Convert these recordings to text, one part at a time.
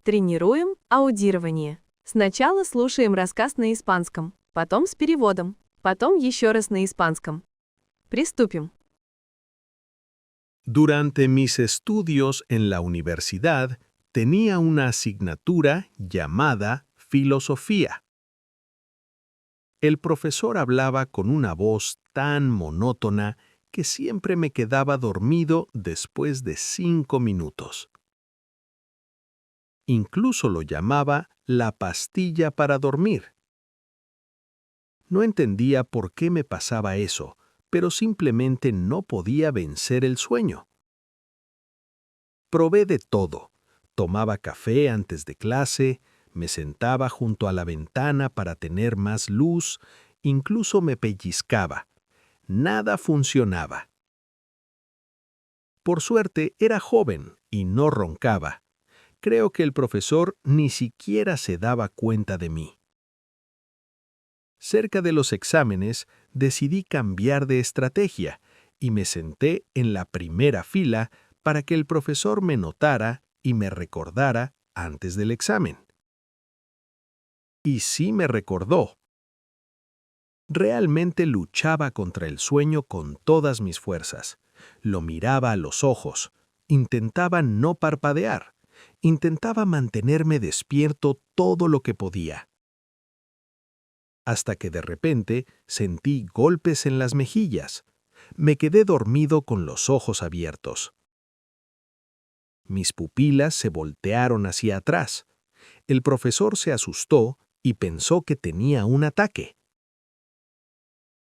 Тренируем аудирование. Сначала слушаем рассказ на испанском, потом с переводом, потом еще раз на испанском. Приступим. Durante mis estudios en la universidad, tenía una asignatura llamada filosofía. El profesor hablaba con una voz tan monótona que siempre me quedaba dormido después de 5 minutos. Incluso lo llamaba la pastilla para dormir. No entendía por qué me pasaba eso, pero simplemente no podía vencer el sueño. Probé de todo. Tomaba café antes de clase, me sentaba junto a la ventana para tener más luz, incluso me pellizcaba. Nada funcionaba. Por suerte, era joven y no roncaba. Creo que el profesor ni siquiera se daba cuenta de mí. Cerca de los exámenes, decidí cambiar de estrategia y me senté en la primera fila para que el profesor me notara y me recordara antes del examen. Y sí me recordó. Realmente luchaba contra el sueño con todas mis fuerzas. Lo miraba a los ojos, intentaba no parpadear, intentaba mantenerme despierto todo lo que podía. Hasta que de repente sentí golpes en las mejillas. Me quedé dormido con los ojos abiertos. Mis pupilas se voltearon hacia atrás. El profesor se asustó y pensó que tenía un ataque.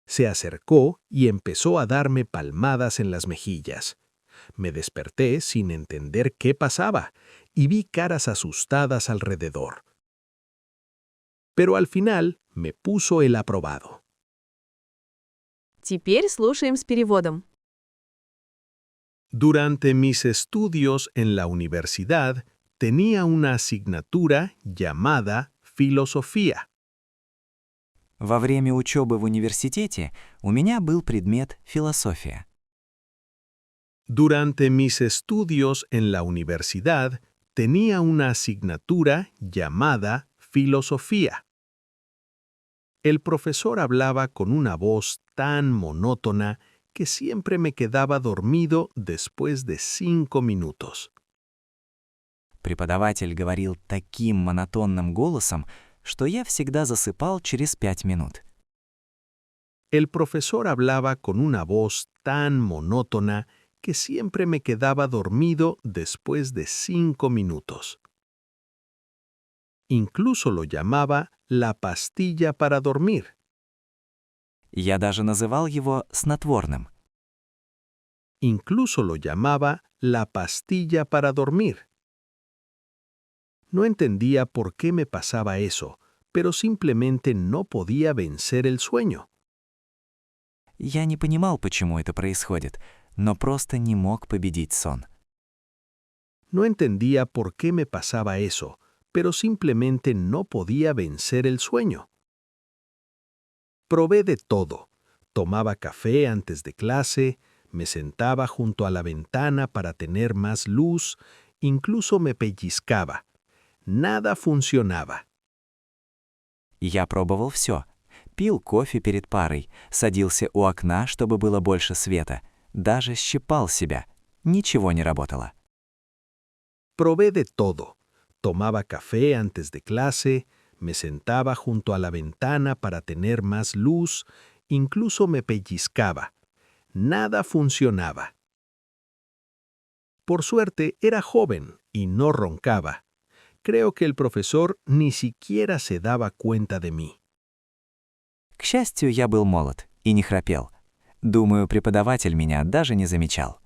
Se acercó y empezó a darme palmadas en las mejillas. Me desperté sin entender qué pasaba y vi caras asustadas alrededor. Pero al final me puso el aprobado. Теперь слушаем с переводом. Durante mis estudios en la universidad, tenía una asignatura llamada filosofía. Во время учебы в университете у меня был предмет философия. Durante mis estudios en la universidad, tenía una asignatura llamada filosofía. El profesor hablaba con una voz tan monótona que siempre me quedaba dormido después de 5 minutos. Преподаватель говорил таким монотонным голосом, что я всегда засыпал через 5 минут. El profesor hablaba con una voz tan monótona que siempre me quedaba dormido después de 5 minutos. Incluso lo llamaba la pastilla para dormir. Я даже называл его снотворным. Incluso lo llamaba la pastilla para dormir. No entendía por qué me pasaba eso, pero simplemente no podía vencer el sueño. Я не понимал, почему это происходит, но просто не мог победить сон. No entendía por qué me pasaba eso, pero simplemente no podía vencer el sueño. Probé de todo. Tomaba café antes de clase, me sentaba junto a la ventana para tener más luz, incluso me pellizcaba. Nada funcionaba. Я пробовал все. Пил кофе перед парой, садился у окна, чтобы было больше света, даже щипал себя. Ничего не работало. Probé de todo. Tomaba café antes de clase, me sentaba junto a la ventana para tener más luz, incluso me pellizcaba. Nada funcionaba. Por suerte, era joven y no roncaba. Creo que el profesor ni siquiera se daba cuenta de mí. К счастью, я был молод и не храпел. Думаю, преподаватель меня даже не замечал.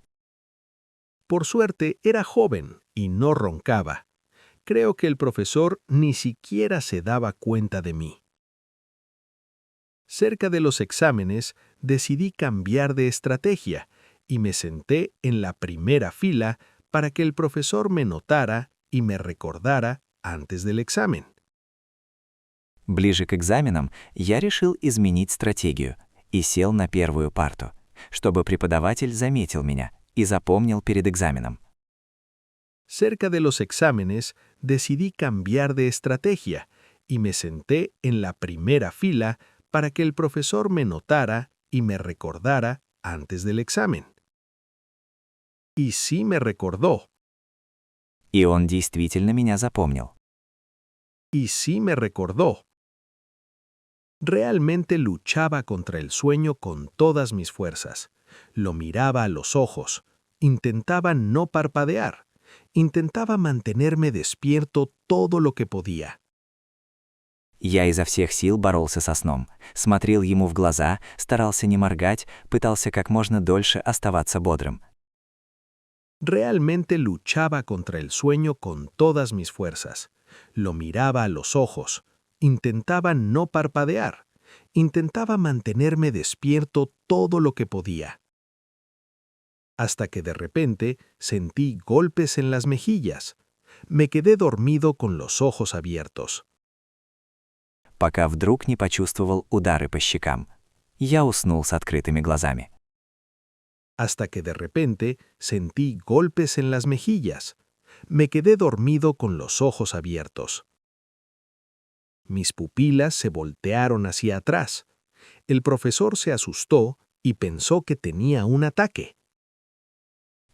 Por suerte, era joven y no roncaba. Creo que el profesor ni siquiera se daba cuenta de mí. Cerca de los exámenes, decidí cambiar de estrategia y me senté en la primera fila para que el profesor me notara y me recordara antes del examen. Ближе к экзаменам я решил изменить стратегию и сел на первую парту, чтобы преподаватель заметил меня и запомнил перед экзаменом. Cerca de los exámenes, decidí cambiar de estrategia y me senté en la primera fila para que el profesor me notara y me recordara antes del examen. Y sí me recordó, И он действительно меня запомнил. y sí me recordó. Realmente luchaba contra el sueño con todas mis fuerzas. Lo miraba a los ojos, intentaba no parpadear, intentaba mantenerme despierto todo lo que podía. Я изо всех сил боролся со сном, смотрел ему в глаза, старался не моргать, пытался как можно дольше оставаться бодрым. Realmente luchaba contra el sueño con todas mis fuerzas. Lo miraba a los ojos, intentaba no parpadear, intentaba mantenerme despierto todo lo que podía. Hasta que de repente sentí golpes en las mejillas. Me quedé dormido con los ojos abiertos. Пока вдруг не почувствовал удары по щекам. Я уснул с открытыми глазами. Hasta que de repente sentí golpes en las mejillas. Me quedé dormido con los ojos abiertos. Mis pupilas se voltearon hacia atrás. El profesor se asustó y pensó que tenía un ataque.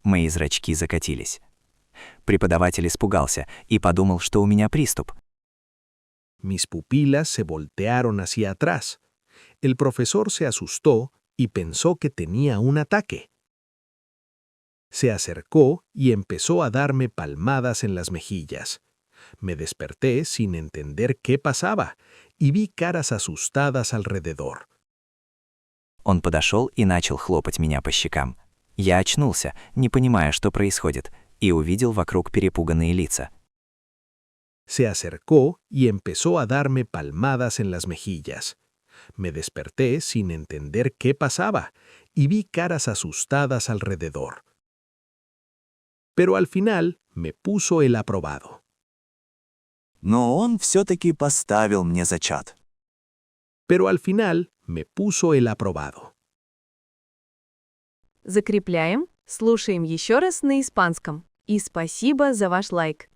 Мои зрачки закатились. Преподаватель испугался и подумал, что у меня приступ. Mis pupilas se voltearon hacia atrás. El profesor se asustó y pensó que tenía un ataque. Se acercó y empezó a darme palmadas en las mejillas. Me desperté sin entender qué pasaba y vi caras asustadas alrededor. Он подошел и начал хлопать меня по щекам. Я очнулся, не понимая, что происходит, и увидел вокруг перепуганные лица. Se acercó y empezó a darme palmadas en las mejillas. Me desperté sin entender qué pasaba y vi caras asustadas alrededor. Pero al final me puso el aprobado. Но он все-таки поставил мне зачет. Pero al final me puso el aprobado. Закрепляем, слушаем еще раз на испанском. И спасибо за ваш лайк.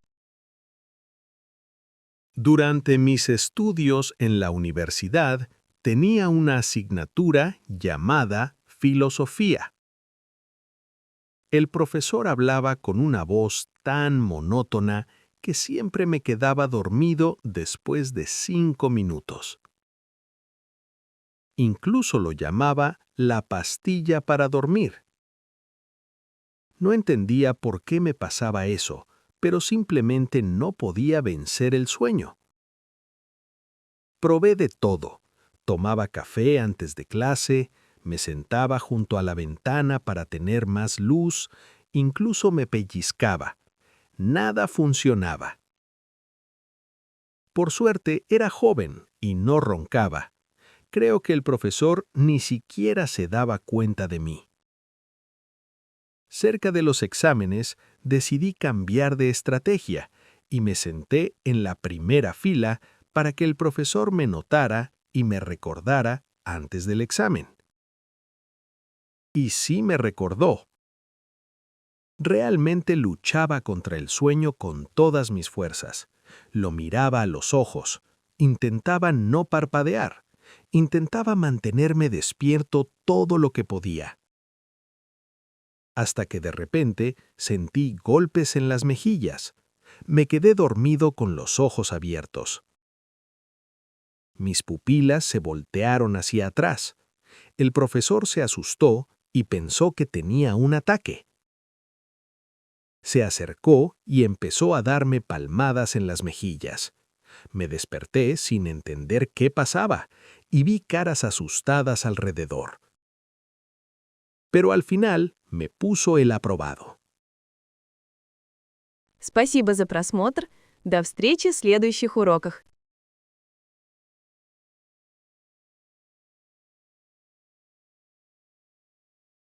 Durante mis estudios en la universidad, tenía una asignatura llamada filosofía. El profesor hablaba con una voz tan monótona que siempre me quedaba dormido después de 5 minutos. Incluso lo llamaba la pastilla para dormir. No entendía por qué me pasaba eso, pero simplemente no podía vencer el sueño. Probé de todo. Tomaba café antes de clase, me sentaba junto a la ventana para tener más luz, incluso me pellizcaba. Nada funcionaba. Por suerte, era joven y no roncaba. Creo que el profesor ni siquiera se daba cuenta de mí. Cerca de los exámenes, decidí cambiar de estrategia y me senté en la primera fila para que el profesor me notara y me recordara antes del examen. Y sí me recordó. Realmente luchaba contra el sueño con todas mis fuerzas. Lo miraba a los ojos, intentaba no parpadear, intentaba mantenerme despierto todo lo que podía. Hasta que de repente sentí golpes en las mejillas. Me quedé dormido con los ojos abiertos. Mis pupilas se voltearon hacia atrás. El profesor se asustó y pensó que tenía un ataque. Se acercó y empezó a darme palmadas en las mejillas. Me desperté sin entender qué pasaba y vi caras asustadas alrededor. Pero al final me puso el aprobado. Спасибо за просмотр. До встречи в следующих уроках.